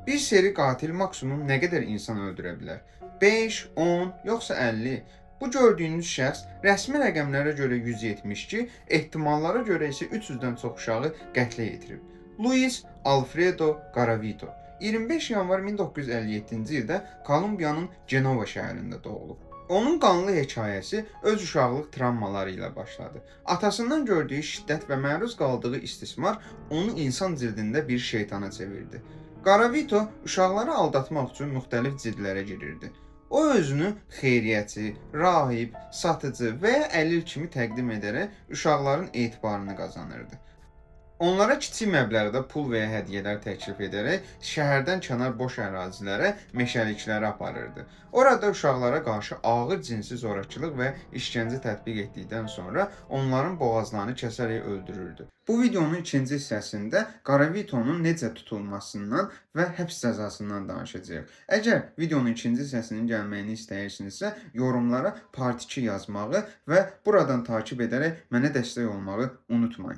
Bir seri qatil maksimum nə qədər insan öldürə bilər? 5, 10, yoxsa 50? Bu gördüyünüz şəxs rəsmi rəqəmlərə görə 172, ehtimallara görə isə 300-dən çox uşağı qətlə yetirib. Luis Alfredo Garavito 25 yanvar 1957-ci ildə Kolumbiyanın Genova şəhərində doğulub. Onun qanlı hekayəsi öz uşaqlıq travmaları ilə başladı. Atasından gördüyü şiddət və məruz qaldığı istismar onu insan cildində bir şeytana çevirdi. Garavito uşaqları aldatmaq üçün müxtəlif cildlərə girirdi. O özünü xeyriyyəçi, rahib, satıcı və ya əlil kimi təqdim edərək uşaqların etibarını qazanırdı. Onlara kiçik məbləğdə pul və ya hədiyyələr təklif edərək şəhərdən kənar boş ərazilərə, meşəliklərə aparırdı. Orada uşaqlara qarşı ağır cinsi zorakılıq və işgəncə tətbiq etdikdən sonra onların boğazlarını kəsərək öldürürdü. Bu videonun ikinci hissəsində Garavitonun necə tutulmasından və həbs cəzasından danışacağıq. Əgər videonun ikinci hissəsinin gəlməyini istəyirsinizsə, yorumlara part 2 yazmağı və buradan takib edərək mənə dəstək olmağı unutmayın.